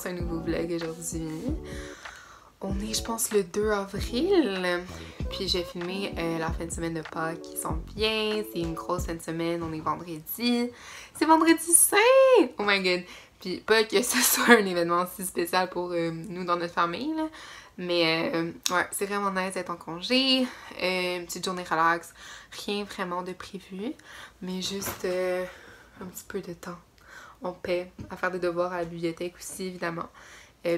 commencer un nouveau vlog aujourd'hui. On est, je pense, le 2 avril. Puis j'ai filmé la fin de semaine de Pâques qui s'en vient. C'est une grosse fin de semaine. On est vendredi. C'est vendredi saint! Oh my god! Puis pas que ce soit un événement si spécial pour nous dans notre famille, là. Mais ouais, c'est vraiment nice d'être en congé. Une petite journée relax. Rien vraiment de prévu. Mais juste un petit peu de temps en paix à faire des devoirs à la bibliothèque aussi, évidemment.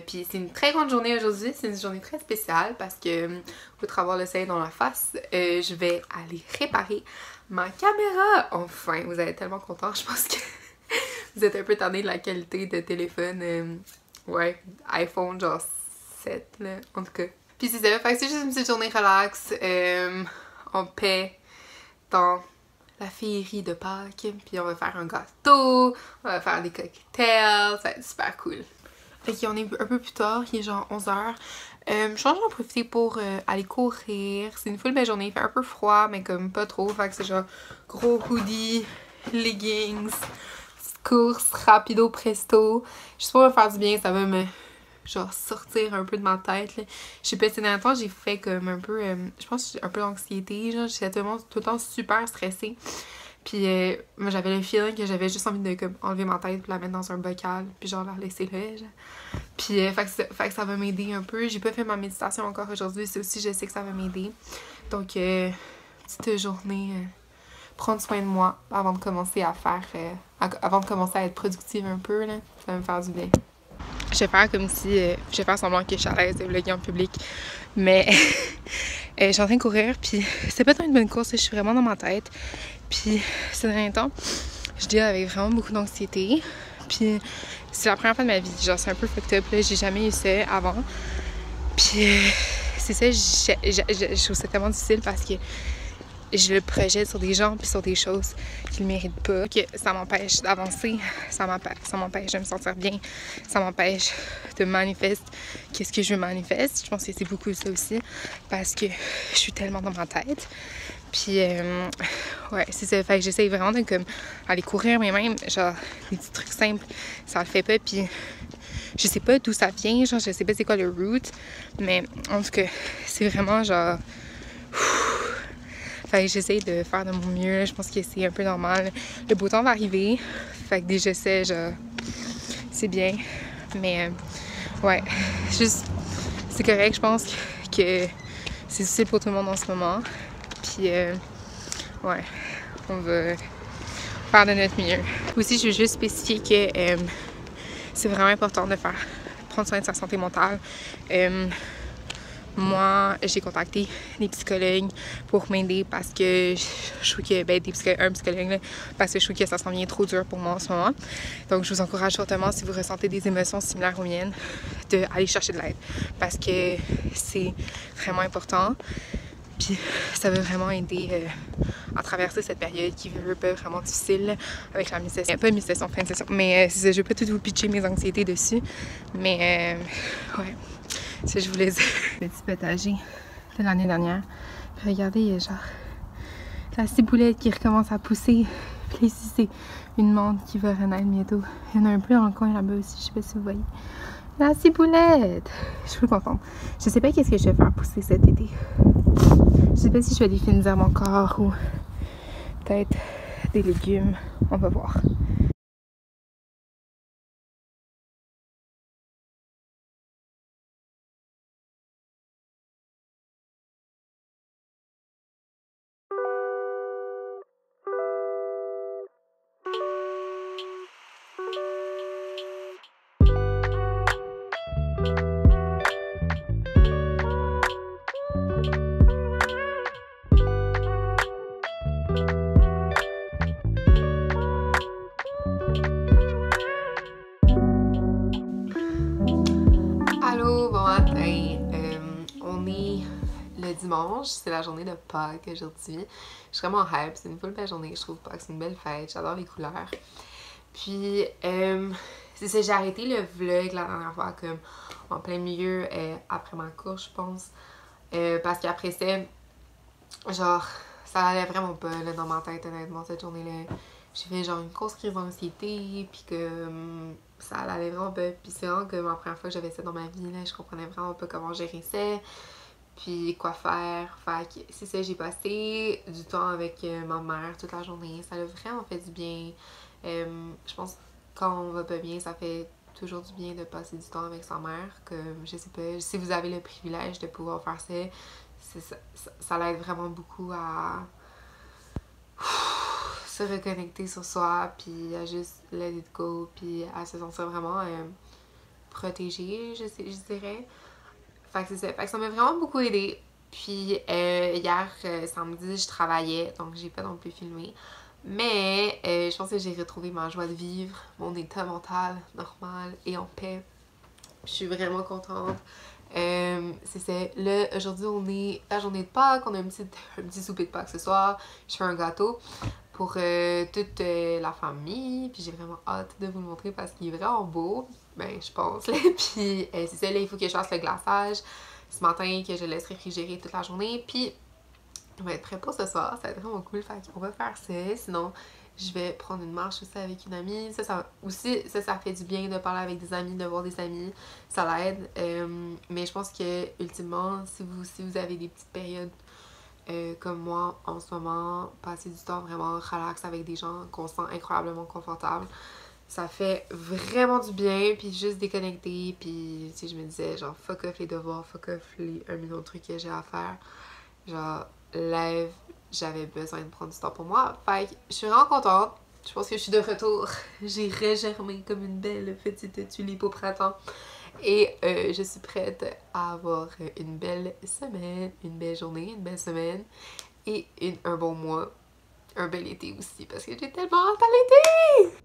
Puis c'est une très grande journée aujourd'hui, c'est une journée très spéciale parce que, outre avoir le soleil dans la face, je vais aller réparer ma caméra. Enfin, vous allez être tellement contents, je pense que vous êtes un peu tannés de la qualité de téléphone, ouais, iPhone genre 7 là, en tout cas. Puis c'est ça, fait que c'est juste une petite journée relax, en paix, dans la féerie de Pâques, puis on va faire un gâteau, on va faire des cocktails, ça va être super cool. Fait qu'on est un peu plus tard, il est genre 11h. Je pense que j'en profiter pour aller courir. C'est une full belle journée, il fait un peu froid, mais comme pas trop. Fait que c'est genre gros hoodie, leggings, petite course, rapido presto. Je sais pas, me faire du bien, ça va me genre sortir un peu de ma tête. Là. Je sais pas, ces derniers temps, j'ai fait comme un peu, je pense que j'ai un peu d'anxiété. Genre, j'étais tout le temps super stressée. Puis moi j'avais le feeling que j'avais juste envie de comme enlever ma tête puis la mettre dans un bocal puis genre la laisser là genre. Puis fait que ça va m'aider un peu. J'ai pas fait ma méditation encore aujourd'hui, c'est aussi je sais que ça va m'aider. Donc petite journée prendre soin de moi avant de commencer à faire avant de commencer à être productive un peu là, ça va me faire du bien. Je vais faire comme si je vais faire semblant que je suis à l'aise de vlogger en public, mais je suis en train de courir puis c'est pas tant une bonne course, je suis vraiment dans ma tête. Puis ces derniers temps, je deal avec vraiment beaucoup d'anxiété. Puis c'est la première fois de ma vie. Genre c'est un peu fucked up là, j'ai jamais eu ça avant. Puis c'est ça, je trouve ça tellement difficile parce que je le projette sur des gens puis sur des choses qu'ils ne méritent pas. Que ça m'empêche d'avancer, ça m'empêche de me sentir bien, ça m'empêche de manifester qu'est-ce que je manifeste. Je pense que c'est beaucoup ça aussi parce que je suis tellement dans ma tête. Puis, ouais, c'est ça. Fait que j'essaye vraiment de comme aller courir, mais même, genre, des petits trucs simples, ça le fait pas. Puis, je sais pas d'où ça vient, genre, je sais pas c'est quoi le root, mais en tout cas, c'est vraiment genre. Fait que j'essaye de faire de mon mieux, là. Je pense que c'est un peu normal. Le beau temps va arriver. Fait que déjà, sais, genre, c'est bien. Mais, ouais, juste, c'est correct, je pense que c'est difficile pour tout le monde en ce moment. Puis, ouais, on va faire de notre mieux. Aussi, je veux juste spécifier que c'est vraiment important de prendre soin de sa santé mentale. Moi, j'ai contacté des psychologues pour m'aider parce que je trouve que, un psychologue, là, parce que je trouve que ça s'en vient trop dur pour moi en ce moment. Donc, je vous encourage fortement, si vous ressentez des émotions similaires aux miennes, d'aller chercher de l'aide parce que c'est vraiment important. Puis ça va vraiment aider à traverser cette période qui veut pas vraiment difficile avec la méditation. Pas une méditation, fin de session, mais je vais pas tout vous pitcher mes anxiétés dessus. Mais ouais, ça je voulais dire. Petit potager de l'année dernière. Puis regardez, il y a genre la ciboulette qui recommence à pousser. Puis ici c'est une menthe qui va renaître bientôt. Il y en a un peu dans le coin là-bas aussi, je sais pas si vous voyez. La ciboulette! Je suis contente. Je sais pas qu'est-ce que je vais faire pousser cet été. Je sais pas si je fais des fines herbes encore ou peut-être des légumes. On va voir. Allô, bon matin. On est le dimanche, c'est la journée de Pâques aujourd'hui. Je suis vraiment hype, c'est une full belle journée, je trouve Pâques, c'est une belle fête, j'adore les couleurs. Puis, c'est ça, j'ai arrêté le vlog la dernière fois comme en plein milieu après ma course, je pense. Parce qu'après ça, genre, ça allait vraiment pas là, dans ma tête, honnêtement, cette journée-là. J'ai fait genre une grosse crise d'anxiété, puis que ça allait vraiment pas. Puis c'est vraiment comme la première fois que j'avais ça dans ma vie, là, je comprenais vraiment pas comment gérer ça. Puis quoi faire. Fait que c'est ça, j'ai passé du temps avec ma mère toute la journée. Ça a vraiment fait du bien. Je pense que quand on va pas bien, ça fait toujours du bien de passer du temps avec sa mère. Comme, je sais pas, si vous avez le privilège de pouvoir faire ça, ça l'aide vraiment beaucoup à se reconnecter sur soi, puis à juste let it go, puis à se sentir vraiment protégée, je dirais. Fait que c'est ça. Fait que ça m'a vraiment beaucoup aidé. Puis hier, samedi, je travaillais, donc j'ai pas non plus filmé. Mais je pense que j'ai retrouvé ma joie de vivre, mon état mental normal et en paix. Je suis vraiment contente. C'est ça. Là, aujourd'hui, on est la journée de Pâques. On a un petit souper de Pâques ce soir. Je fais un gâteau pour toute la famille. Puis j'ai vraiment hâte de vous le montrer parce qu'il est vraiment beau. Ben, je pense. Là. Puis c'est ça, là, il faut que je fasse le glaçage ce matin, que je laisse réfrigérer toute la journée. Puis on va être prêt pour ce soir. Ça va être vraiment cool. Fait qu'on va faire ça. Sinon, je vais prendre une marche aussi avec une amie. Ça fait du bien de parler avec des amis, de voir des amis. Ça l'aide. Mais je pense que, ultimement, si vous avez des petites périodes comme moi en ce moment, passer du temps vraiment relax avec des gens qu'on sent incroyablement confortable, ça fait vraiment du bien. Puis juste déconnecter. Puis, tu sais, je me disais, genre, fuck off les devoirs, fuck off les 1 million de trucs que j'ai à faire. Genre, live, j'avais besoin de prendre du temps pour moi. Fait que je suis vraiment contente. Je pense que je suis de retour. J'ai regermé comme une belle petite tulipe au printemps. Et je suis prête à avoir une belle semaine, une belle journée, une belle semaine et un bon mois. Un bel été aussi parce que j'ai tellement hâte à l'été!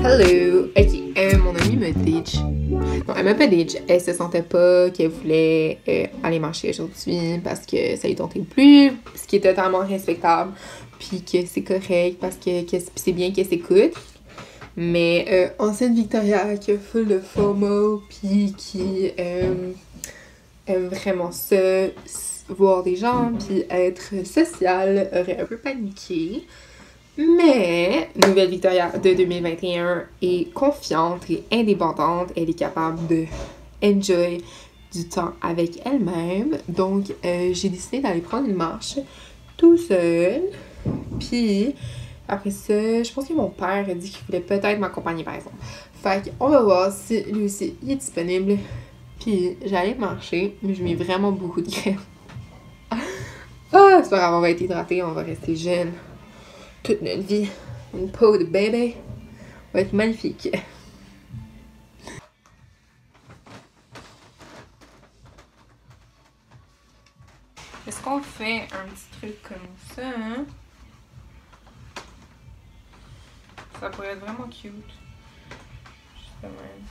Hello! Ok, mon amie me ditch. Non, elle m'a pas ditch. Elle se sentait pas qu'elle voulait aller marcher aujourd'hui parce que ça lui tentait plus, ce qui est totalement respectable, puis que c'est correct parce que c'est bien qu'elle s'écoute. Mais ancienne Victoria qui a full de FOMO, puis qui aime vraiment ça, voir des gens, puis être sociale, aurait un peu paniqué. Mais nouvelle Victoria de 2021 est confiante et indépendante. Elle est capable de enjoy du temps avec elle-même. Donc, j'ai décidé d'aller prendre une marche tout seul. Puis, après ça, je pense que mon père a dit qu'il voulait peut-être m'accompagner, par exemple. Fait qu'on va voir si lui aussi il est disponible. Puis, j'allais marcher, mais je mets vraiment beaucoup de crème. Ah, c'est pas grave, on va être hydraté, on va rester jeune toute notre vie. Une peau de bébé va être magnifique. fait un petit truc comme ça, hein? Ça pourrait être vraiment cute. Juste de même.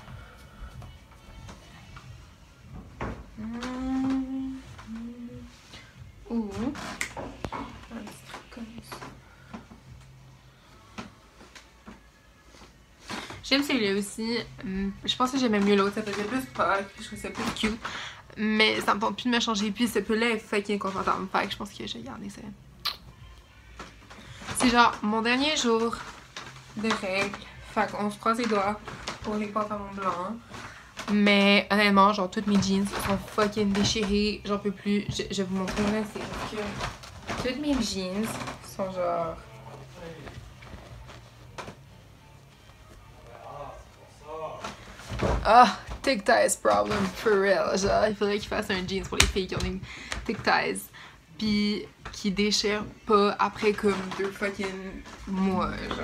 Ou un petit truc comme ça. J'aime celui-là aussi. Je pense que j'aimais mieux l'autre. Ça faisait plus pâle. Je trouve ça plus cute. Mais ça me tente plus de me changer. Puis ce pull-là est fucking confortable. Fait que je pense que je vais garder ça. C'est genre mon dernier jour de règles. Fait qu'on se croise les doigts pour les pantalons blancs. Mais honnêtement, genre toutes mes jeans sont fucking déchirées. J'en peux plus. Je vais vous montrer là. C'est que toutes mes jeans sont genre... Ah, thick thighs problem, for real. Genre, il faudrait qu'ils fassent un jeans pour les filles qui ont des thick thighs. Puis qui déchirent pas après comme 2 fucking mois, genre.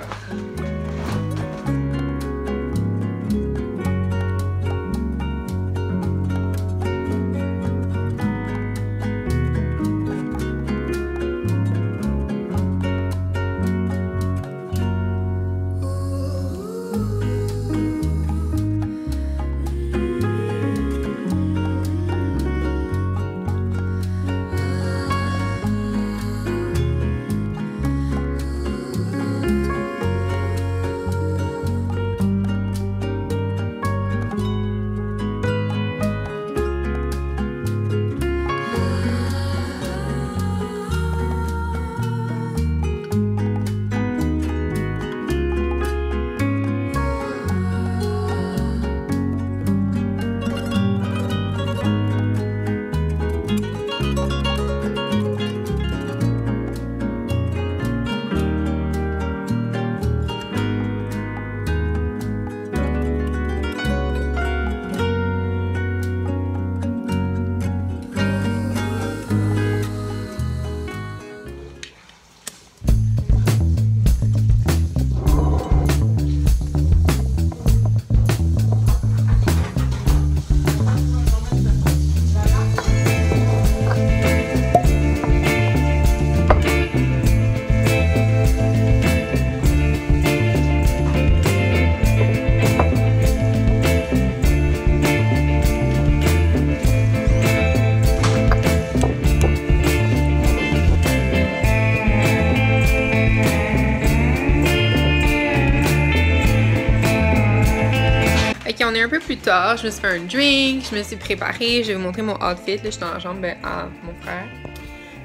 On est un peu plus tard, je me suis fait un drink, je me suis préparée, je vais vous montrer mon outfit, là je suis dans la chambre à mon frère.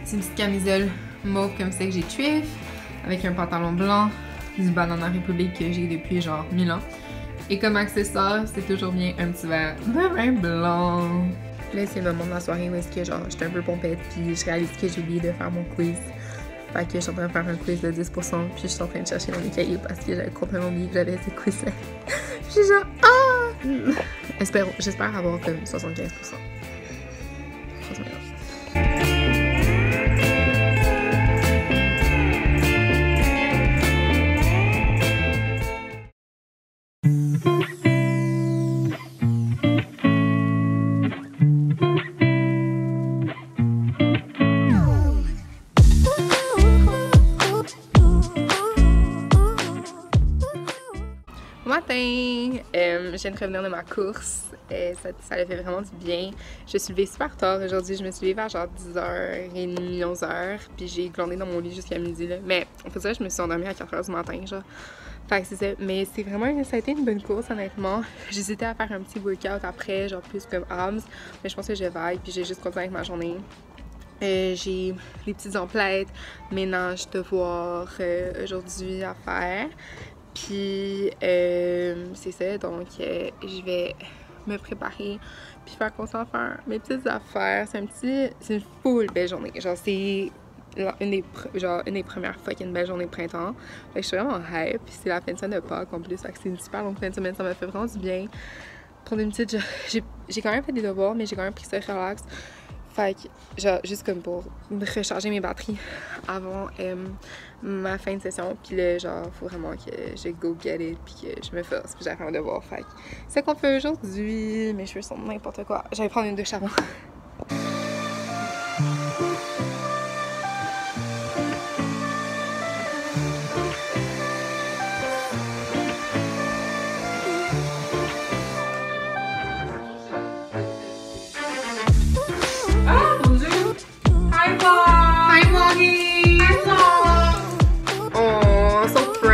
C'est une petite camisole mauve comme ça que j'ai tuif, avec un pantalon blanc, du Banana Republic que j'ai depuis genre 1000 ans. Et comme accessoire, c'est toujours bien un petit verre de vin blanc. Là c'est le moment de la soirée où est-ce que genre j'étais un peu pompette puis je réalise que j'ai oublié de faire mon quiz. Fait que je suis en train de faire un quiz de 10% puis je suis en train de chercher dans mes cahiers parce que j'avais complètement oublié que j'avais ce quiz là. Je suis genre j'espère avoir comme 75%. 75%. Matin! Je viens de revenir de ma course. Ça a fait vraiment du bien. Je suis levée super tard aujourd'hui. Je me suis levée vers genre 10h30, 11h. Puis j'ai glandé dans mon lit jusqu'à midi. Là. Mais on peut dire que je me suis endormie à 4h du matin. Genre. Fait que c'est ça. Mais c'est vraiment, ça a été une bonne course honnêtement. J'hésitais à faire un petit workout après, genre plus comme abs. Mais je pense que je vais. Puis j'ai juste continué avec ma journée. J'ai des petites emplettes, ménage, devoirs aujourd'hui à faire. Puis c'est ça, donc je vais me préparer puis faire constant faire mes petites affaires. C'est une full belle journée. Genre c'est une des premières fucking belles journées de printemps. Fait que je suis vraiment hype. Puis c'est la fin de semaine de Pâques en plus. Fait que c'est une super longue fin de semaine. Ça m'a fait vraiment du bien. Prendre une petite... J'ai quand même fait des devoirs, mais j'ai quand même pris ça relax. Fait que, genre, juste comme pour recharger mes batteries avant ma fin de session. Puis là, genre, faut vraiment que je go get it, puis que je me force, puis j'ai fait un devoir. Fait que c'est ce qu'on fait aujourd'hui. Mes cheveux sont n'importe quoi. J'allais prendre une douche avant.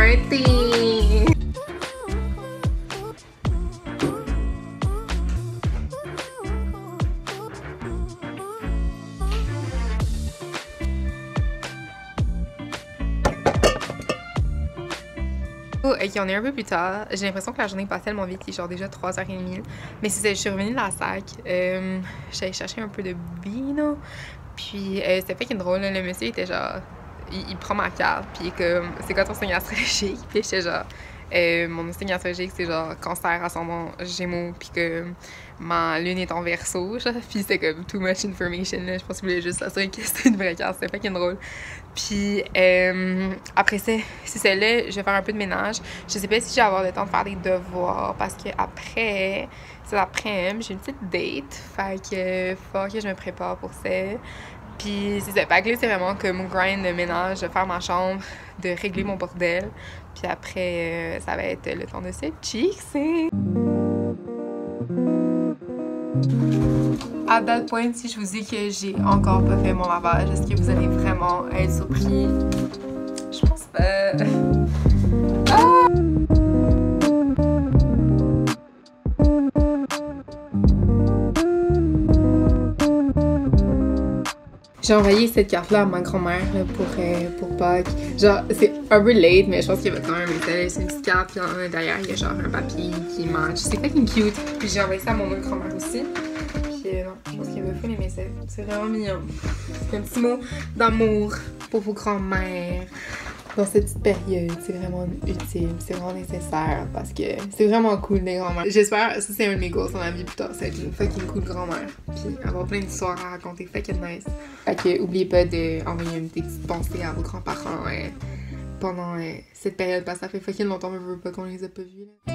birthday! Ok, on est un peu plus tard. J'ai l'impression que la journée passe tellement vite, il est genre déjà 3h30. Mais c'est ça, je suis revenue de la sac. J'allais chercher un peu de vino. Puis c'était fait qu'une drôle, là, le monsieur était genre... Il prend ma carte, puis il est comme... C'est quoi ton signe astrologique? Puis j'étais genre... mon signe astrologique, c'est genre cancer, ascendant Gémeaux, puis que ma lune est en Verseau, genre. Puis c'était comme too much information, là. Je pense qu'il voulait juste s'assurer que c'était une vraie carte. C'était fait qu'une drôle. Puis après ça, c'est celle-là, je vais faire un peu de ménage. Je sais pas si je vais avoir le temps de faire des devoirs parce que après, c'est l'après-midi, j'ai une petite date. Fait que faut que je me prépare pour ça. Puis c'est ça. Fait que là, c'est vraiment que mon grind de ménage, de faire ma chambre, de régler mon bordel. Puis après, ça va être le temps de se chixer. À date point, si je vous dis que j'ai encore pas fait mon lavage, est-ce que vous allez vraiment être surpris? Je pense pas. Ah! J'ai envoyé cette carte-là à ma grand-mère pour Pâques. Genre, c'est un peu late, mais je pense qu'il va quand même être. C'est une petite carte, puis derrière, il y a genre un papier qui match. C'est fucking cute. Puis j'ai envoyé ça à mon autre grand-mère aussi. Non, je pense qu'il va full aimer ça. C'est vraiment mignon. C'est un petit mot d'amour pour vos grands-mères. Dans cette petite période, c'est vraiment utile, c'est vraiment nécessaire parce que c'est vraiment cool les grands-mères. J'espère, ça c'est un de mes goals dans la vie plus tard, c'est être une fucking cool grand-mère. Puis avoir plein d'histoires à raconter, fucking nice. Fait que oubliez pas d'envoyer des petites pensées à vos grands-parents pendant cette période parce que ça fait fucking longtemps que je veux pas qu'on les a pas vus là.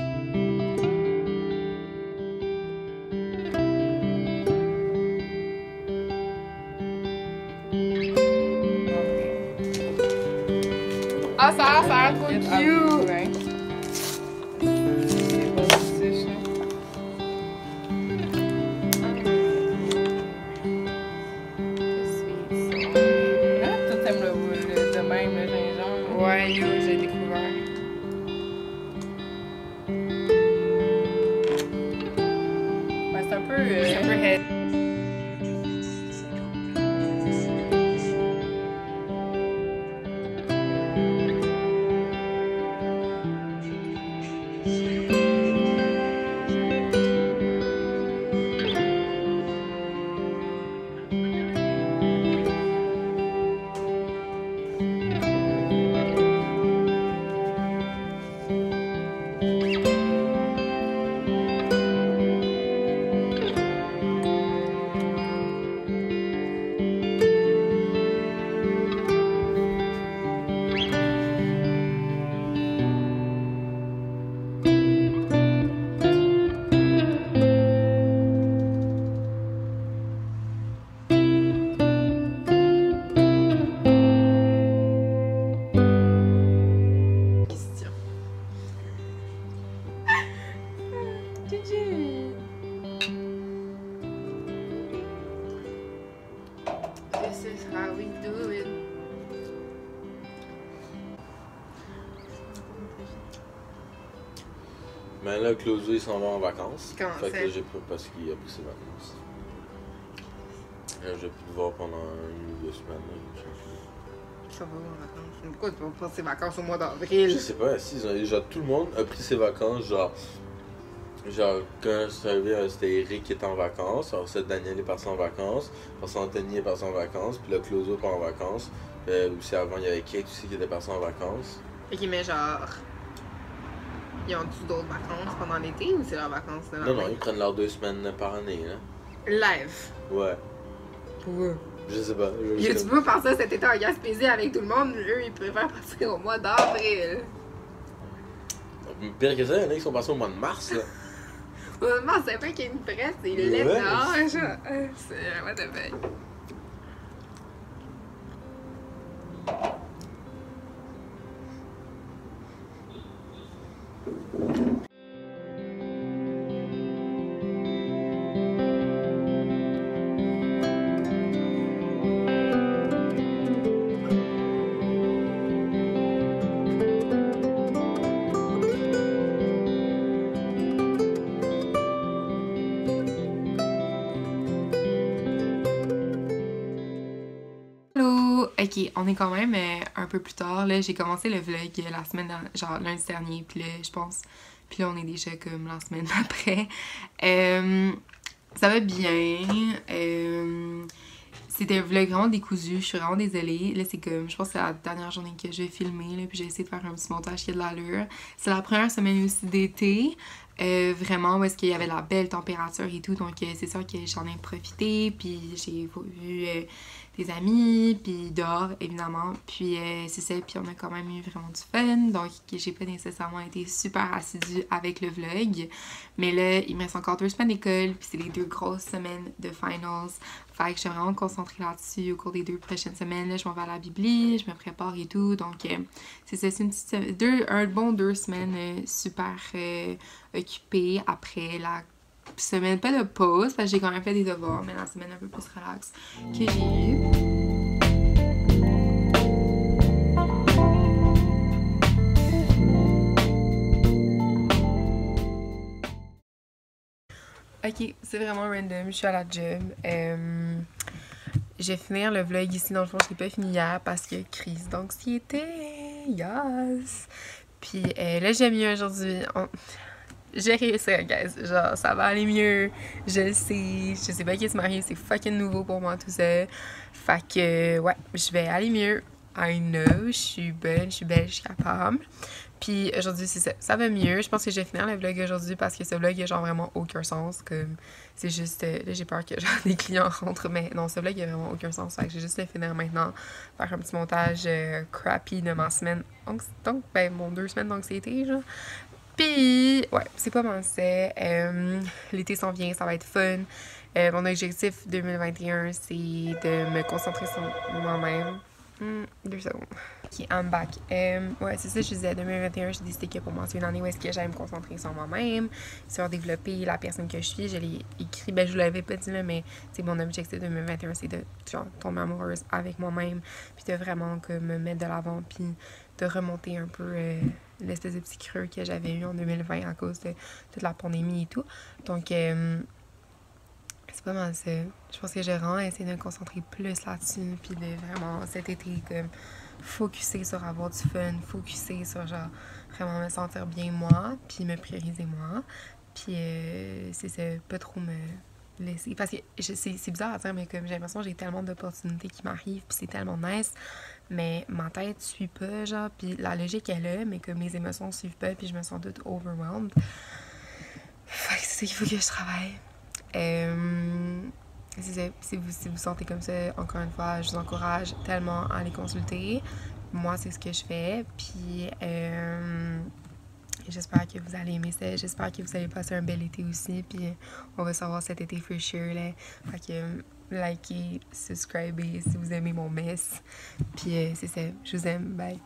Ah, ça a l'air trop cute! Ouais. Toi, t'aimes de même le gingembre? Ouais, yo, j'ai découvert. Ouais, c'est un peu head. This is how we do it. Mais là, Claudio, il s'en va en vacances. Comment fait que ça? là, j'ai pris parce qu'il a pris ses vacances. Là, j'ai pu le voir pendant 1 ou 2 semaines. Là, Ça va en vacances. Pourquoi tu vas passer ses vacances au mois d'avril? je sais pas, si, genre, tout le monde a pris ses vacances, genre quand je suis arrivé, c'était Eric qui était en vacances, alors ça, Daniel est parti en vacances, après ça, Anthony est parti en vacances, puis là, Claudio part en vacances. Aussi avant, il y avait Kate aussi qui était parti en vacances. Ok, mais genre. Ils ont-tu d'autres vacances pendant l'été ou c'est leurs vacances de Non, ils prennent leurs 2 semaines par année, là. Live. Ouais. Pour Je sais pas. tu peux partir cet été en Gaspésie avec tout le monde, eux ils préfèrent partir au mois d'avril. Pire que ça, il y en a qui sont passés au mois de mars, là. Honnêtement, c'est pas qu'il y a une presse, c'est laid Ouais. dehors, genre. C'est what the fuck. Ok, on est quand même un peu plus tard. Là, j'ai commencé le vlog la semaine dernière, genre lundi dernier, puis là, je pense. Puis là, on est déjà comme la semaine après. Ça va bien. C'était un vlog vraiment décousu, je suis vraiment désolée. Là, c'est comme, je pense que c'est la dernière journée que je vais filmer, là, puis j'ai essayé de faire un petit montage qui a de l'allure. C'est la première semaine aussi d'été, vraiment, où est-ce qu'il y avait la belle température et tout, donc c'est sûr que j'en ai profité, puis j'ai vu des amis, puis dehors, évidemment, puis c'est ça, puis on a quand même eu vraiment du fun, donc j'ai pas nécessairement été super assidue avec le vlog, mais là, il me reste encore 2 semaines d'école, puis c'est les 2 grosses semaines de finals. Fait que je suis vraiment concentrée là-dessus au cours des 2 prochaines semaines. Là, je m'en vais à la Bibli, je me prépare et tout. Donc, c'est ça, c'est une petite un bon 2 semaines super occupées après la semaine, pas de pause, parce que j'ai quand même fait des devoirs, mais la semaine un peu plus relax que j'ai eue. Ok, c'est vraiment random, je suis à la gym. Je vais finir le vlog ici, dans le fond, je l'ai pas fini hier parce que crise d'anxiété, yes! Puis là, j'ai mieux aujourd'hui. J'ai réussi, guys, genre, ça va aller mieux, je le sais, je sais pas qui se marie, c'est fucking nouveau pour moi tout ça. Fait que, ouais, je vais aller mieux. I know, je suis bonne, je suis belle, je suis capable. Puis aujourd'hui, c'est ça, ça va mieux. Je pense que je vais finir le vlog aujourd'hui parce que ce vlog a genre vraiment aucun sens. Comme, c'est juste, là j'ai peur que genre des clients rentrent, mais non, ce vlog a vraiment aucun sens. Fait que je vais juste le finir maintenant, faire un petit montage crappy de ma semaine. Donc, ben, mon 2 semaines d'anxiété, genre. Puis, ouais, c'est pas mal ça. L'été s'en vient, ça va être fun. Mon objectif 2021, c'est de me concentrer sur moi-même. 2 secondes. Ok, I'm back. Ouais, c'est ça, je disais, 2021, j'ai décidé que pour moi, c'est une année où est-ce que j'aime me concentrer sur moi-même, sur développer la personne que je suis. Je l'ai écrit, ben, je vous l'avais pas dit, là, mais c'est mon objectif 2021, c'est de genre, tomber amoureuse avec moi-même, puis de vraiment comme, me mettre de l'avant, puis de remonter un peu l'espèce de petit creux que j'avais eu en 2020 à cause de toute la pandémie et tout. Donc, c'est pas mal ça. Je pense que j'ai vraiment essayé de me concentrer plus là-dessus, puis de vraiment, cet été, comme, focuser sur avoir du fun, focuser sur, genre, vraiment me sentir bien moi, puis me prioriser moi. Puis, c'est ça, pas trop me laisser. Parce que c'est bizarre à dire, mais comme j'ai l'impression que j'ai tellement d'opportunités qui m'arrivent, puis c'est tellement nice, mais ma tête suit pas, genre, puis la logique est là, mais comme les émotions suivent pas, puis je me sens toute overwhelmed. Fait que c'est ça qu'il faut que je travaille. C'est ça, si vous sentez comme ça, encore une fois, je vous encourage tellement à aller consulter. Moi, c'est ce que je fais, puis j'espère que vous allez aimer ça. J'espère que vous allez passer un bel été aussi, puis on va se revoir cet été for sure, là. Fait que likez, subscribez si vous aimez mon mess. Puis c'est ça, je vous aime, bye.